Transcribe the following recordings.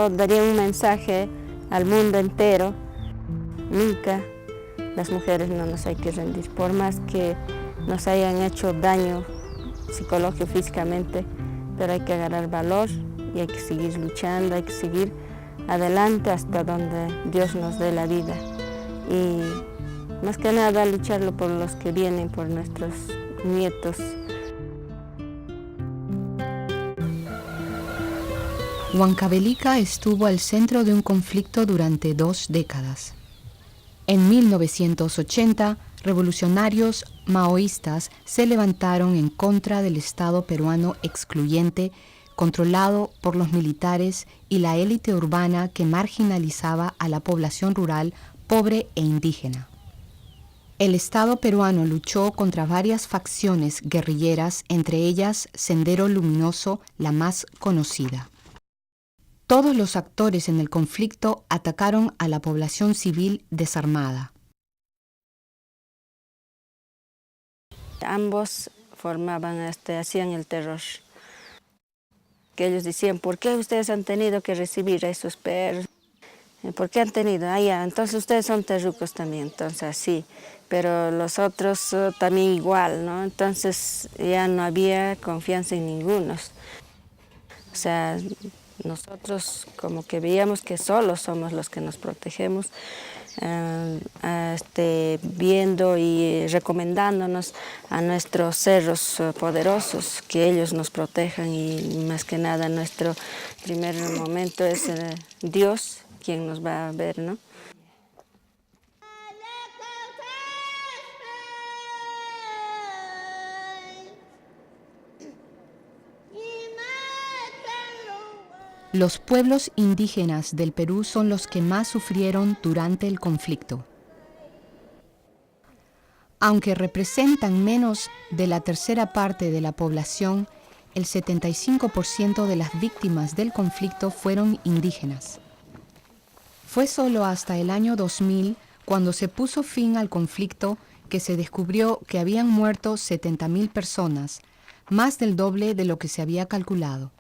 yo daría un mensaje al mundo entero: nunca las mujeres no nos hay que rendir, por más que nos hayan hecho daño psicológico, físicamente, pero hay que agarrar valor y hay que seguir luchando, hay que seguir adelante hasta donde Dios nos dé la vida. Y más que nada lucharlo por los que vienen, por nuestros nietos. Huancavelica estuvo al centro de un conflicto durante 2 décadas. En 1980, revolucionarios maoístas se levantaron en contra del Estado peruano excluyente, controlado por los militares y la élite urbana que marginalizaba a la población rural, pobre e indígena. El Estado peruano luchó contra varias facciones guerrilleras, entre ellas Sendero Luminoso, la más conocida. Todos los actores en el conflicto atacaron a la población civil desarmada. Ambos formaban, hacían el terror. Que ellos decían: ¿por qué ustedes han tenido que recibir a esos perros? ¿Por qué han tenido? Ah, ya, entonces ustedes son terrucos también, entonces así. Pero los otros también igual, ¿no? Entonces ya no había confianza en ninguno. O sea, nosotros como que veíamos que solos somos los que nos protegemos, viendo y recomendándonos a nuestros cerros poderosos que ellos nos protejan, y más que nada nuestro primer momento es Dios quien nos va a ver, ¿no? Los pueblos indígenas del Perú son los que más sufrieron durante el conflicto. Aunque representan menos de la tercera parte de la población, el 75% de las víctimas del conflicto fueron indígenas. Fue solo hasta el año 2000, cuando se puso fin al conflicto, que se descubrió que habían muerto 70.000 personas, más del doble de lo que se había calculado.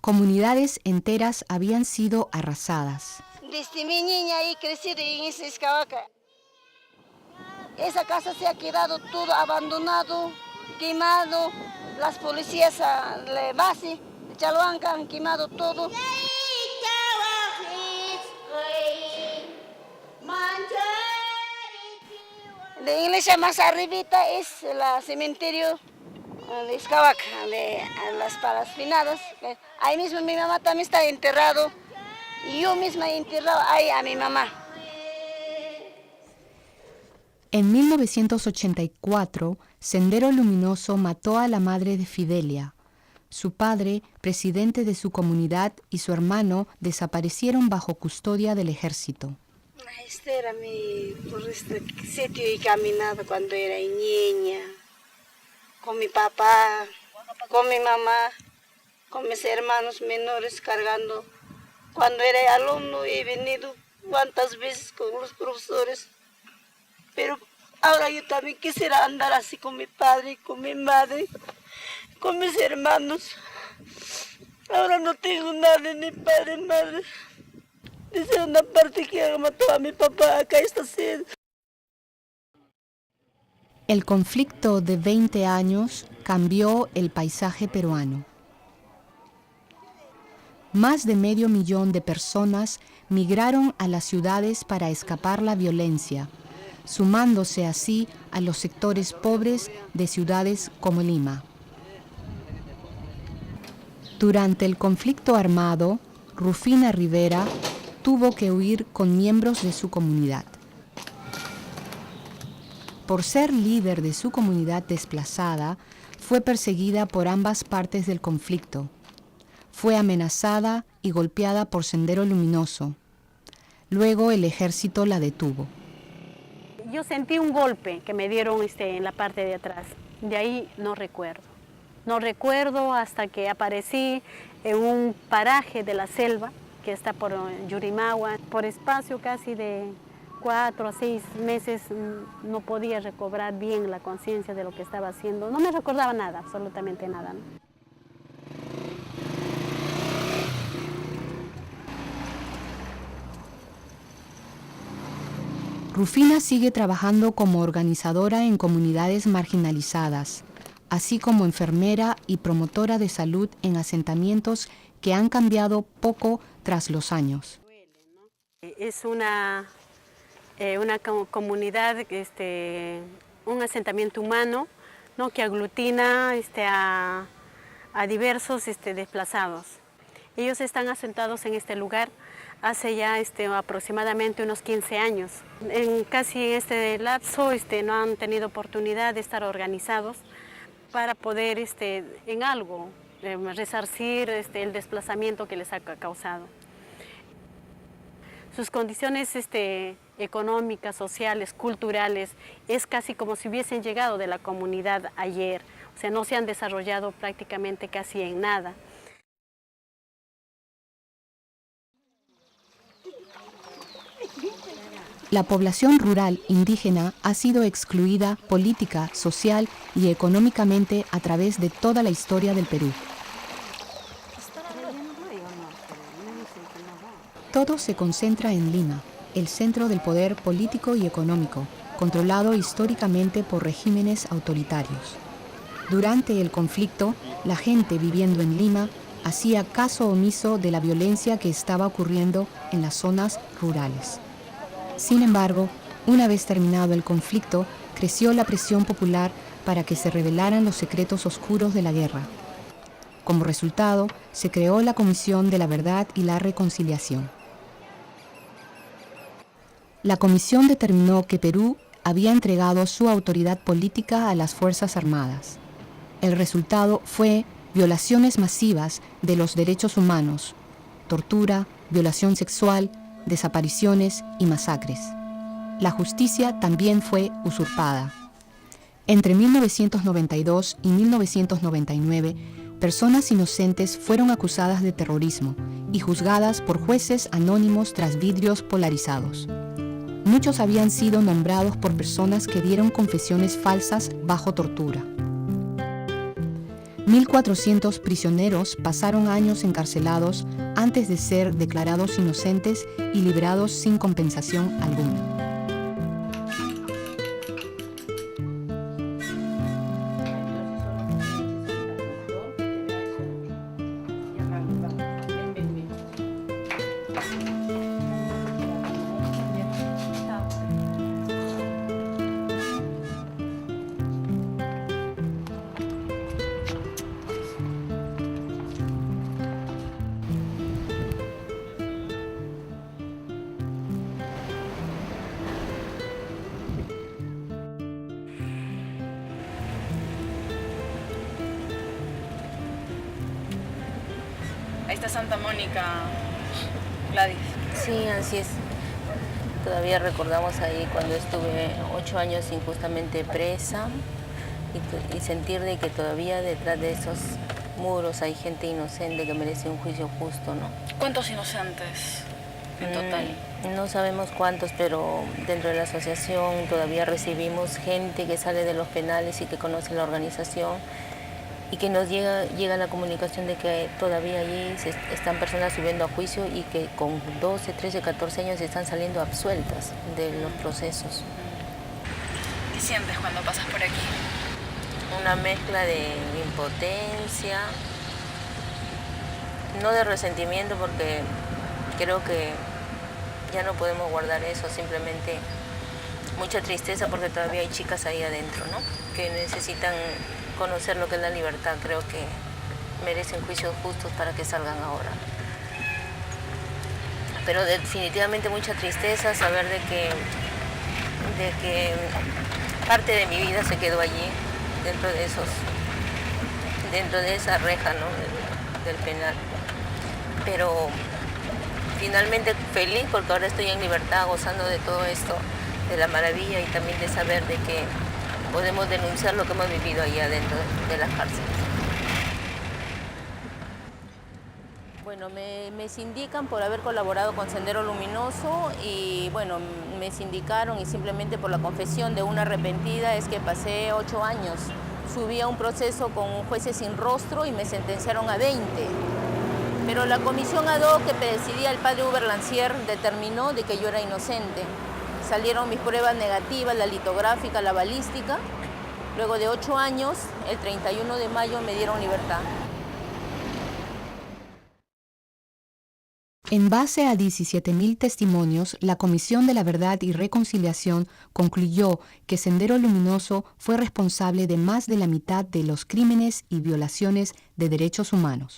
Comunidades enteras habían sido arrasadas. Desde mi niña he crecido en esa Escavaca. Esa casa se ha quedado todo abandonado, quemado. Las policías de base de Chalhuanca han quemado todo. La iglesia más arribita es el cementerio de Escavaca, de las Palas Finadas. Ahí mismo mi mamá también está enterrado, y yo misma he enterrado ahí a mi mamá. En 1984, Sendero Luminoso mató a la madre de Fidelia. Su padre, presidente de su comunidad, y su hermano desaparecieron bajo custodia del ejército. Este era por este sitio he caminado cuando era niña, con mi papá, con mi mamá, con mis hermanos menores cargando. Cuando era alumno he venido cuantas veces con los profesores, pero ahora yo también quisiera andar así con mi padre, con mi madre, con mis hermanos. Ahora no tengo nada, ni padre ni madre. Dice una parte que mató a mi papá, acá está sed. El conflicto de 20 años cambió el paisaje peruano. Más de 500.000 de personas migraron a las ciudades para escapar la violencia, sumándose así a los sectores pobres de ciudades como Lima. Durante el conflicto armado, Rufina Rivera tuvo que huir con miembros de su comunidad. Por ser líder de su comunidad desplazada, fue perseguida por ambas partes del conflicto. Fue amenazada y golpeada por Sendero Luminoso. Luego el ejército la detuvo. Yo sentí un golpe que me dieron en la parte de atrás. De ahí no recuerdo. No recuerdo hasta que aparecí en un paraje de la selva que está por Yurimagua. Por espacio casi de 4 a 6 meses no podía recobrar bien la conciencia de lo que estaba haciendo. No me recordaba nada, absolutamente nada, ¿no? Rufina sigue trabajando como organizadora en comunidades marginalizadas, así como enfermera y promotora de salud en asentamientos que han cambiado poco tras los años. Es una comunidad, un asentamiento humano, ¿no?, que aglutina a diversos desplazados. Ellos están asentados en este lugar hace ya aproximadamente unos 15 años. Casi en este lapso no han tenido oportunidad de estar organizados para poder en algo resarcir el desplazamiento que les ha causado. Sus condiciones económicas, sociales, culturales, es casi como si hubiesen llegado de la comunidad ayer. O sea, no se han desarrollado prácticamente casi en nada. La población rural indígena ha sido excluida política, social y económicamente a través de toda la historia del Perú. Todo se concentra en Lima, el centro del poder político y económico, controlado históricamente por regímenes autoritarios. Durante el conflicto, la gente viviendo en Lima hacía caso omiso de la violencia que estaba ocurriendo en las zonas rurales. Sin embargo, una vez terminado el conflicto, creció la presión popular para que se revelaran los secretos oscuros de la guerra. Como resultado, se creó la Comisión de la Verdad y la Reconciliación. La comisión determinó que Perú había entregado su autoridad política a las Fuerzas Armadas. El resultado fue violaciones masivas de los derechos humanos, tortura, violación sexual, desapariciones y masacres. La justicia también fue usurpada. Entre 1992 y 1999, personas inocentes fueron acusadas de terrorismo y juzgadas por jueces anónimos tras vidrios polarizados. Muchos habían sido nombrados por personas que dieron confesiones falsas bajo tortura. 1.400 prisioneros pasaron años encarcelados antes de ser declarados inocentes y liberados sin compensación alguna. Ahí está Santa Mónica, Gladys. Sí, así es. Todavía recordamos ahí cuando estuve 8 años injustamente presa y sentir de que todavía detrás de esos muros hay gente inocente que merece un juicio justo, ¿no? ¿Cuántos inocentes en total? No sabemos cuántos, pero dentro de la asociación todavía recibimos gente que sale de los penales y que conoce la organización y que nos llega la comunicación de que todavía allí están personas subiendo a juicio y que con 12, 13, 14 años están saliendo absueltas de los procesos. ¿Qué sientes cuando pasas por aquí? Una mezcla de impotencia, no de resentimiento, porque creo que ya no podemos guardar eso, simplemente mucha tristeza porque todavía hay chicas ahí adentro, ¿no?, que necesitan conocer lo que es la libertad. Creo que merecen juicios justos para que salgan ahora. Pero definitivamente mucha tristeza saber de que parte de mi vida se quedó allí, dentro de esa reja, ¿no?, del penal. Pero finalmente feliz porque ahora estoy en libertad, gozando de todo esto, de la maravilla y también de saber de que podemos denunciar lo que hemos vivido ahí adentro de las cárceles. Bueno, me sindican por haber colaborado con Sendero Luminoso y bueno, me sindicaron y simplemente por la confesión de una arrepentida es que pasé 8 años. Subí a un proceso con jueces sin rostro y me sentenciaron a 20. Pero la comisión ad hoc que presidía el padre Uber Lancier determinó de que yo era inocente. salieron mis pruebas negativas, la litográfica, la balística. Luego de 8 años, el 31 de mayo me dieron libertad. En base a 17.000 testimonios, la Comisión de la Verdad y Reconciliación concluyó que Sendero Luminoso fue responsable de más de la mitad de los crímenes y violaciones de derechos humanos.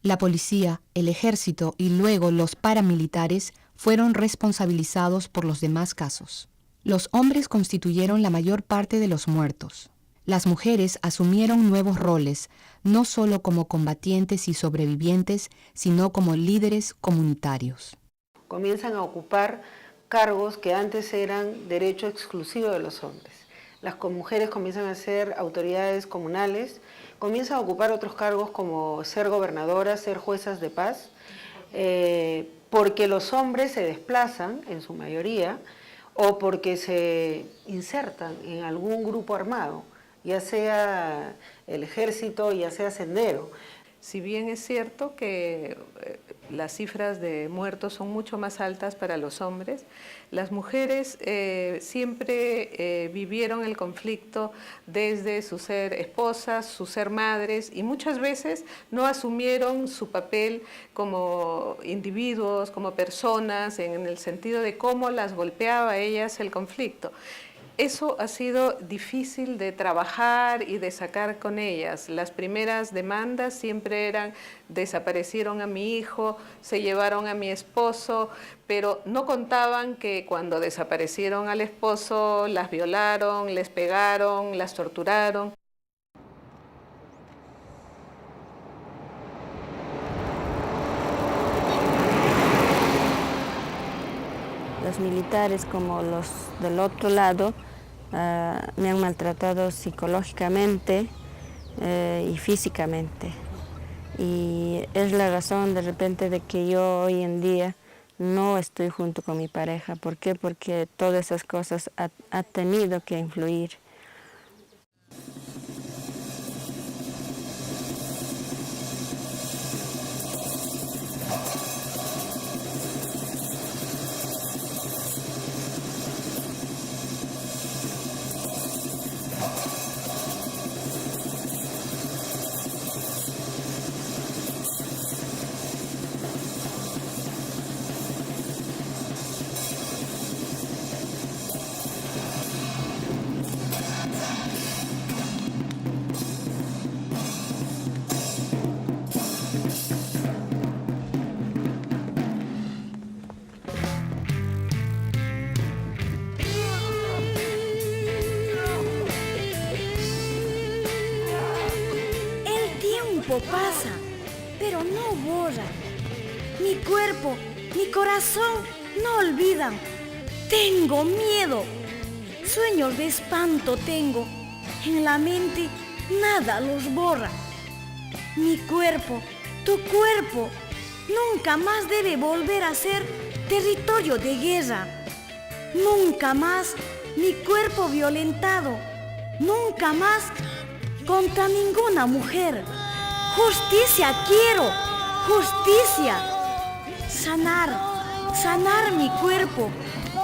La policía, el ejército y luego los paramilitares fueron responsabilizados por los demás casos. Los hombres constituyeron la mayor parte de los muertos. Las mujeres asumieron nuevos roles, no solo como combatientes y sobrevivientes, sino como líderes comunitarios. Comienzan a ocupar cargos que antes eran derecho exclusivo de los hombres. Las mujeres comienzan a ser autoridades comunales, comienzan a ocupar otros cargos como ser gobernadoras, ser juezas de paz, porque los hombres se desplazan, en su mayoría, o porque se insertan en algún grupo armado, ya sea el ejército, ya sea Sendero. Si bien es cierto que las cifras de muertos son mucho más altas para los hombres, las mujeres siempre vivieron el conflicto desde su ser esposas, su ser madres, y muchas veces no asumieron su papel como individuos, como personas, en el sentido de cómo las golpeaba a ellas el conflicto. Eso ha sido difícil de trabajar y de sacar con ellas. Las primeras demandas siempre eran: desaparecieron a mi hijo, se llevaron a mi esposo, pero no contaban que cuando desaparecieron al esposo las violaron, les pegaron, las torturaron. Los militares, como los del otro lado, me han maltratado psicológicamente y físicamente. Y es la razón de repente de que yo hoy en día no estoy junto con mi pareja. ¿Por qué? Porque todas esas cosas ha tenido que influir. Pasa, pero no borra. Mi cuerpo, mi corazón no olvidan. Tengo miedo. Sueños de espanto tengo. En la mente nada los borra. Mi cuerpo, tu cuerpo, nunca más debe volver a ser territorio de guerra. Nunca más mi cuerpo violentado. Nunca más contra ninguna mujer. Justicia quiero, justicia. Sanar, sanar mi cuerpo.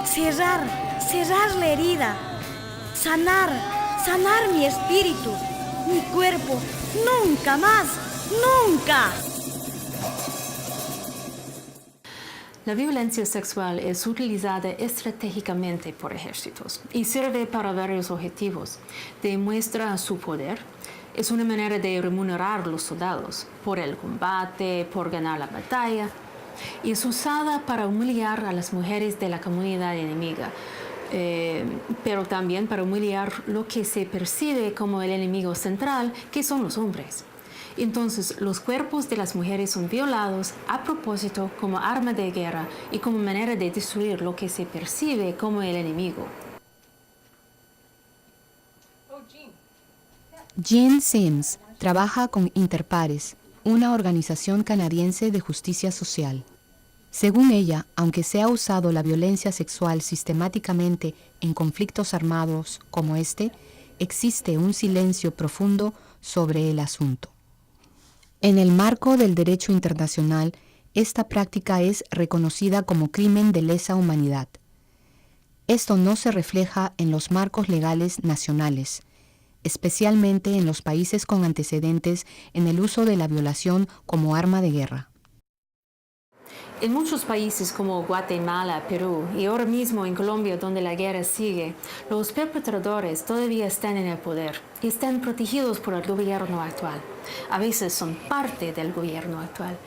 Cerrar, cerrar la herida. Sanar, sanar mi espíritu, mi cuerpo. Nunca más, nunca. La violencia sexual es utilizada estratégicamente por ejércitos y sirve para varios objetivos. Demuestra su poder. Es una manera de remunerar a los soldados por el combate, por ganar la batalla. Y es usada para humillar a las mujeres de la comunidad enemiga, pero también para humillar lo que se percibe como el enemigo central, que son los hombres. Entonces, los cuerpos de las mujeres son violados a propósito como arma de guerra y como manera de destruir lo que se percibe como el enemigo. Jean Sims trabaja con Interpares, una organización canadiense de justicia social. Según ella, aunque se ha usado la violencia sexual sistemáticamente en conflictos armados como este, existe un silencio profundo sobre el asunto. En el marco del derecho internacional, esta práctica es reconocida como crimen de lesa humanidad. esto no se refleja en los marcos legales nacionales, especialmente en los países con antecedentes en el uso de la violación como arma de guerra. En muchos países como Guatemala, Perú y ahora mismo en Colombia, donde la guerra sigue, los perpetradores todavía están en el poder y están protegidos por el gobierno actual. A veces son parte del gobierno actual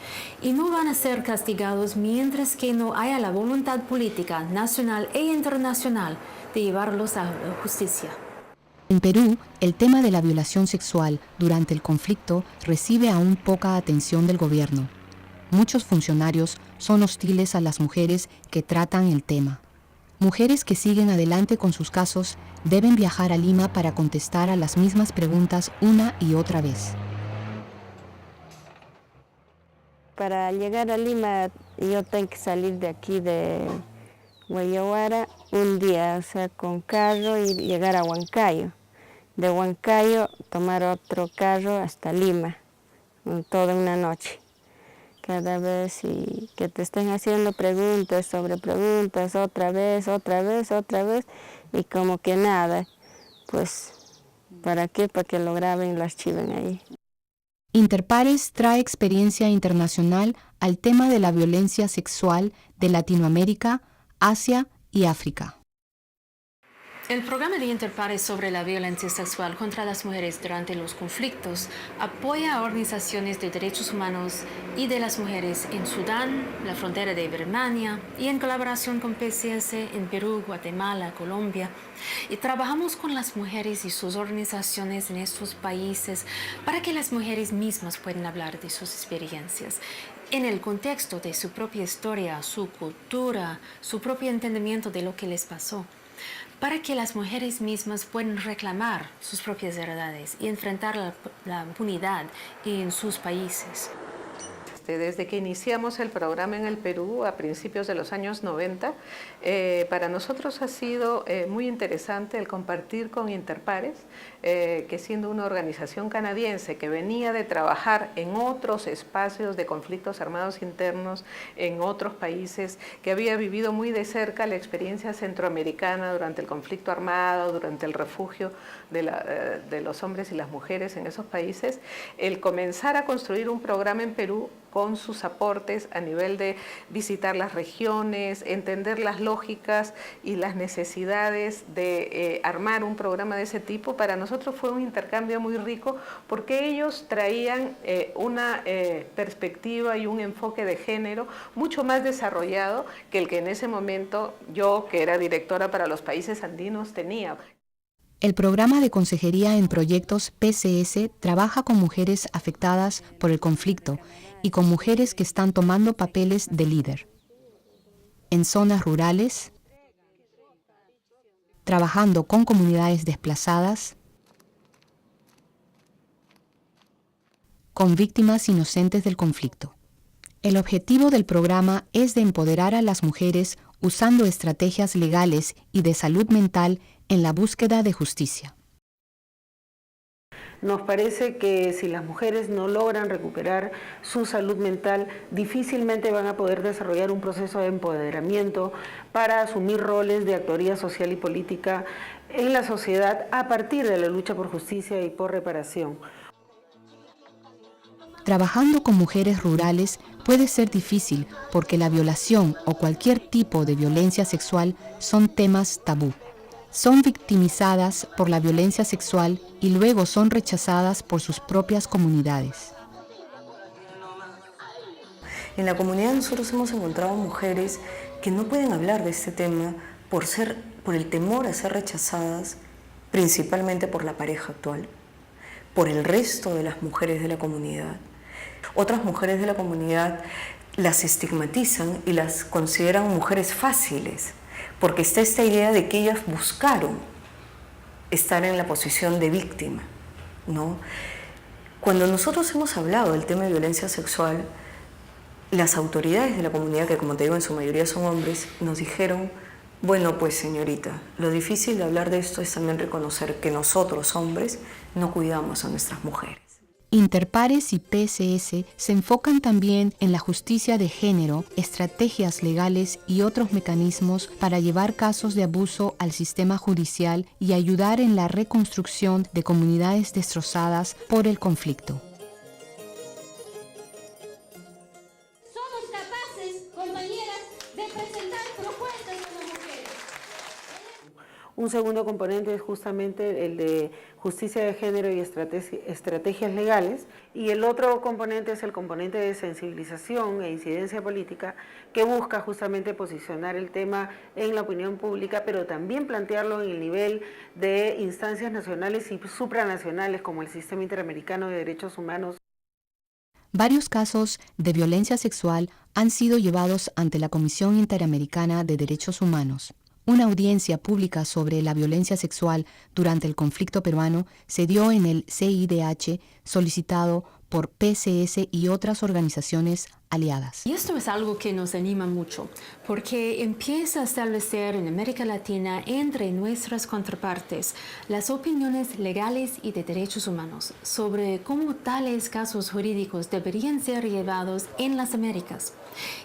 y no van a ser castigados mientras que no haya la voluntad política nacional e internacional de llevarlos a la justicia. En Perú, el tema de la violación sexual durante el conflicto recibe aún poca atención del gobierno. Muchos funcionarios son hostiles a las mujeres que tratan el tema. Mujeres que siguen adelante con sus casos deben viajar a Lima para contestar a las mismas preguntas una y otra vez. Para llegar a Lima yo tengo que salir de aquí de Guayaguara un día, o sea, con carro y llegar a Huancayo. De Huancayo tomar otro carro hasta Lima, toda una noche. Cada vez y que te estén haciendo preguntas sobre preguntas, otra vez, y como que nada, pues, ¿para qué? Para que lo graben y lo archiven ahí. Interpares trae experiencia internacional al tema de la violencia sexual de Latinoamérica, Asia y África. El programa de Interpares sobre la violencia sexual contra las mujeres durante los conflictos apoya a organizaciones de derechos humanos y de las mujeres en Sudán, la frontera de Birmania y en colaboración con PCS en Perú, Guatemala, Colombia. Y trabajamos con las mujeres y sus organizaciones en estos países para que las mujeres mismas puedan hablar de sus experiencias en el contexto de su propia historia, su cultura, su propio entendimiento de lo que les pasó, para que las mujeres mismas puedan reclamar sus propias verdades y enfrentar la impunidad en sus países. Desde que iniciamos el programa en el Perú a principios de los años 90, para nosotros ha sido muy interesante el compartir con Interpares, que siendo una organización canadiense que venía de trabajar en otros espacios de conflictos armados internos en otros países, que había vivido muy de cerca la experiencia centroamericana durante el conflicto armado, durante el refugio de los hombres y las mujeres en esos países, el comenzar a construir un programa en Perú con sus aportes a nivel de visitar las regiones, entender las lógicas y las necesidades de armar un programa de ese tipo. Para nosotros fue un intercambio muy rico porque ellos traían una perspectiva y un enfoque de género mucho más desarrollado que el que en ese momento yo, que era directora para los países andinos, tenía. El programa de consejería en proyectos PCS trabaja con mujeres afectadas por el conflicto y con mujeres que están tomando papeles de líder. En zonas rurales, trabajando con comunidades desplazadas, con víctimas inocentes del conflicto. El objetivo del programa es de empoderar a las mujeres usando estrategias legales y de salud mental en la búsqueda de justicia. Nos parece que si las mujeres no logran recuperar su salud mental, difícilmente van a poder desarrollar un proceso de empoderamiento para asumir roles de actoría social y política en la sociedad a partir de la lucha por justicia y por reparación. Trabajando con mujeres rurales puede ser difícil porque la violación o cualquier tipo de violencia sexual son temas tabú. Son victimizadas por la violencia sexual y luego son rechazadas por sus propias comunidades. En la comunidad nosotros hemos encontrado mujeres que no pueden hablar de este tema por el temor a ser rechazadas, principalmente por la pareja actual, por el resto de las mujeres de la comunidad. Otras mujeres de la comunidad las estigmatizan y las consideran mujeres fáciles, porque está esta idea de que ellas buscaron estar en la posición de víctima, ¿no? Cuando nosotros hemos hablado del tema de violencia sexual, las autoridades de la comunidad, que como te digo en su mayoría son hombres, nos dijeron, bueno pues señorita, lo difícil de hablar de esto es también reconocer que nosotros hombres no cuidamos a nuestras mujeres. Interpares y PSS se enfocan también en la justicia de género, estrategias legales y otros mecanismos para llevar casos de abuso al sistema judicial y ayudar en la reconstrucción de comunidades destrozadas por el conflicto. Somos capaces, compañeras, de presentar propuestas como mujeres. Un segundo componente es justamente el de justicia de género y estrategias legales, y el otro componente es el componente de sensibilización e incidencia política, que busca justamente posicionar el tema en la opinión pública, pero también plantearlo en el nivel de instancias nacionales y supranacionales como el Sistema Interamericano de Derechos Humanos. Varios casos de violencia sexual han sido llevados ante la Comisión Interamericana de Derechos Humanos. Una audiencia pública sobre la violencia sexual durante el conflicto peruano se dio en el CIDH, solicitado por PSS y otras organizaciones aliadas. Y esto es algo que nos anima mucho, porque empieza a establecer en América Latina, entre nuestras contrapartes, las opiniones legales y de derechos humanos sobre cómo tales casos jurídicos deberían ser llevados en las Américas.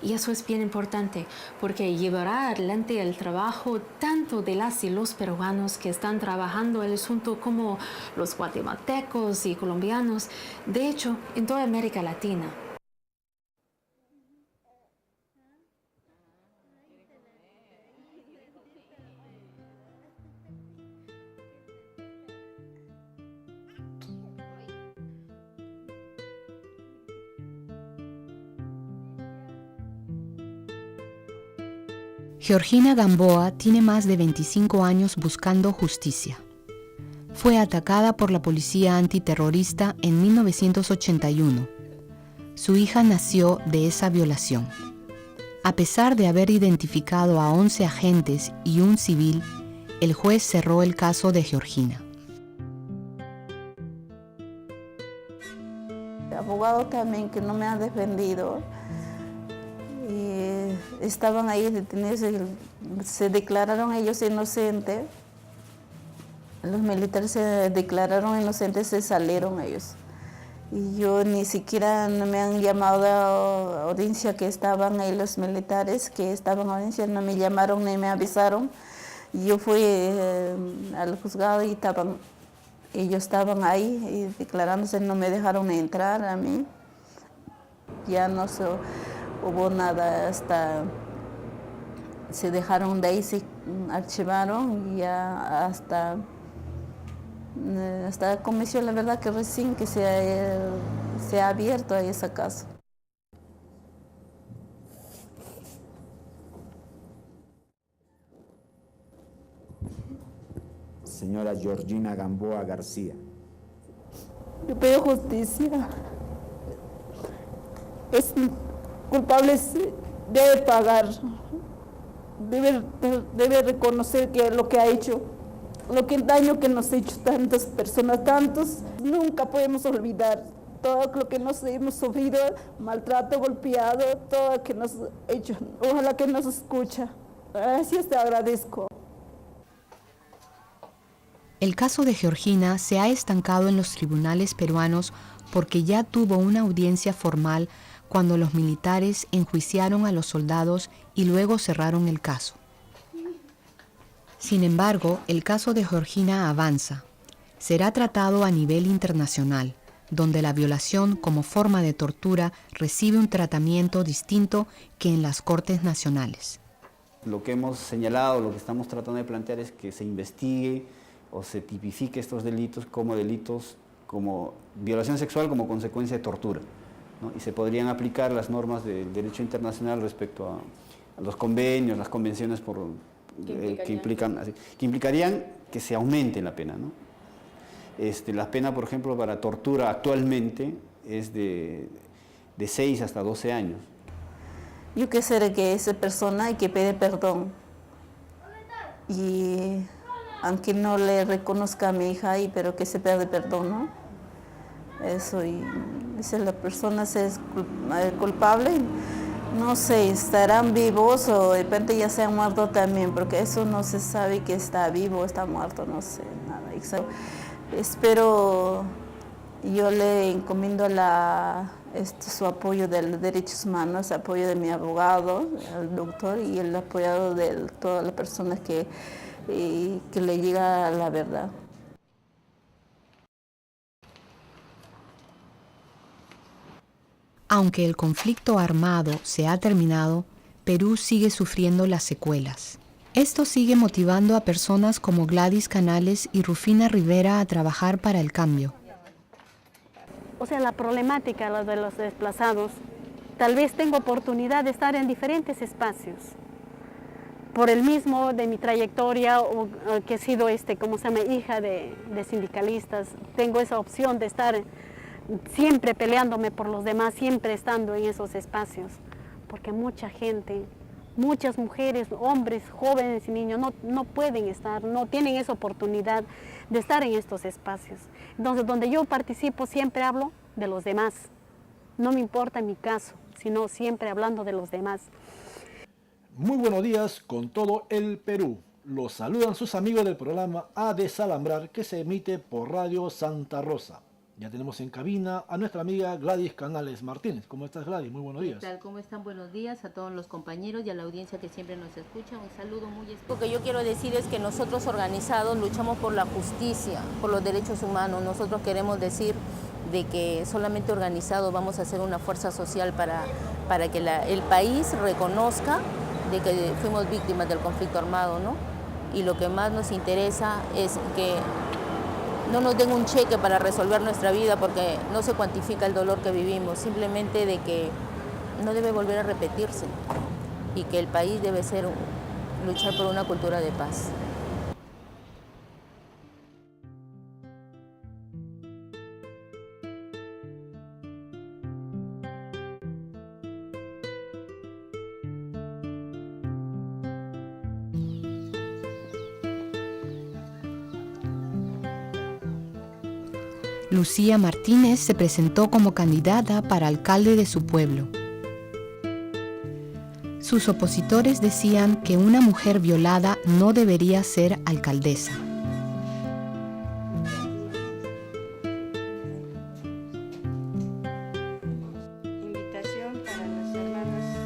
Y eso es bien importante, porque llevará adelante el trabajo tanto de las y los peruanos que están trabajando el asunto como los guatemaltecos y colombianos, de hecho, en toda América Latina. Georgina Gamboa tiene más de 25 años buscando justicia. Fue atacada por la policía antiterrorista en 1981. Su hija nació de esa violación. A pesar de haber identificado a 11 agentes y un civil, el juez cerró el caso de Georgina. El abogado también que no me ha defendido. Y estaban ahí detenidos, se declararon ellos inocentes. Los militares se declararon inocentes, se salieron ellos. Y yo ni siquiera no me han llamado a audiencia, que estaban ahí los militares que estaban a audiencia, no me llamaron ni me avisaron. Yo fui al juzgado y ellos estaban ahí y declarándose, no me dejaron entrar a mí. Ya no hubo nada, hasta se dejaron de ahí, se archivaron y ya hasta comisión, la verdad que recién que se ha abierto ahí ese caso. Señora Georgina Gamboa García. Yo pido justicia. Es culpable, debe pagar, debe reconocer que lo que ha hecho, el daño que nos ha hecho tantas personas, tantos, nunca podemos olvidar todo lo que nos hemos sufrido, maltrato, golpeado, todo lo que nos ha hecho. Ojalá que nos escucha. Gracias, te agradezco. El caso de Georgina se ha estancado en los tribunales peruanos porque ya tuvo una audiencia formal cuando los militares enjuiciaron a los soldados y luego cerraron el caso. Sin embargo, el caso de Georgina avanza. Será tratado a nivel internacional, donde la violación como forma de tortura recibe un tratamiento distinto que en las Cortes Nacionales. Lo que hemos señalado, lo que estamos tratando de plantear es que se investigue o se tipifique estos delitos como violación sexual como consecuencia de tortura, ¿no? Y se podrían aplicar las normas del derecho internacional respecto a los convenios, las convenciones que implicarían que se aumente la pena, ¿no? La pena, por ejemplo, para tortura actualmente es de 6 hasta 12 años. Yo quisiera que esa persona hay que pedir perdón. Y aunque no le reconozca a mi hija ahí, pero que se pida perdón, ¿no? Eso, y si la persona es culpable, no sé, estarán vivos o de repente ya se han muerto también, porque eso no se sabe que está vivo o está muerto, no sé, nada. Espero Yo le encomiendo su apoyo de los derechos humanos, apoyo de mi abogado, el doctor, y el apoyado de todas las personas que le llega la verdad. Aunque el conflicto armado se ha terminado, Perú sigue sufriendo las secuelas. Esto sigue motivando a personas como Gladys Canales y Rufina Rivera a trabajar para el cambio. O sea, la problemática de los desplazados, tal vez tengo oportunidad de estar en diferentes espacios. Por el mismo de mi trayectoria, o que he sido hija de sindicalistas, tengo esa opción de estar siempre peleándome por los demás, siempre estando en esos espacios. Porque mucha gente, muchas mujeres, hombres, jóvenes y niños no pueden estar, no tienen esa oportunidad de estar en estos espacios. Entonces, donde yo participo siempre hablo de los demás. No me importa mi caso, sino siempre hablando de los demás. Muy buenos días con todo el Perú. Los saludan sus amigos del programa A Desalambrar, que se emite por Radio Santa Rosa. Ya tenemos en cabina a nuestra amiga Gladys Canales Martínez. ¿Cómo estás, Gladys? Muy buenos días. ¿Qué tal? ¿Cómo están? Buenos días a todos los compañeros y a la audiencia que siempre nos escucha. Un saludo muy especial. Lo que yo quiero decir es que nosotros organizados luchamos por la justicia, por los derechos humanos. Nosotros queremos decir de que solamente organizados vamos a hacer una fuerza social para que el país reconozca de que fuimos víctimas del conflicto armado, ¿no? Y lo que más nos interesa es que no nos den un cheque para resolver nuestra vida, porque no se cuantifica el dolor que vivimos, simplemente de que no debe volver a repetirse y que el país debe luchar por una cultura de paz. Lucía Martínez se presentó como candidata para alcalde de su pueblo. Sus opositores decían que una mujer violada no debería ser alcaldesa.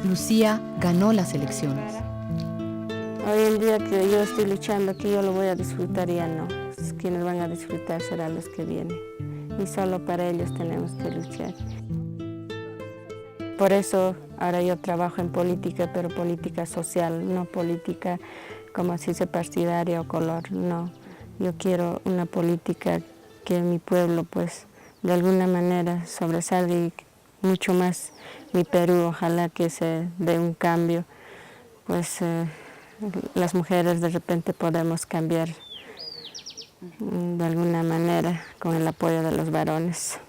Lucía ganó las elecciones. Hoy en día que yo estoy luchando aquí, yo lo voy a disfrutar, ya no. Quienes van a disfrutar serán los que vienen. Y solo para ellos tenemos que luchar. Por eso ahora yo trabajo en política, pero política social, no política como si se partidaria o color, no. Yo quiero una política que mi pueblo, pues, de alguna manera sobresalga y mucho más mi Perú, ojalá que se dé un cambio, pues las mujeres de repente podemos cambiar de alguna manera con el apoyo de los varones.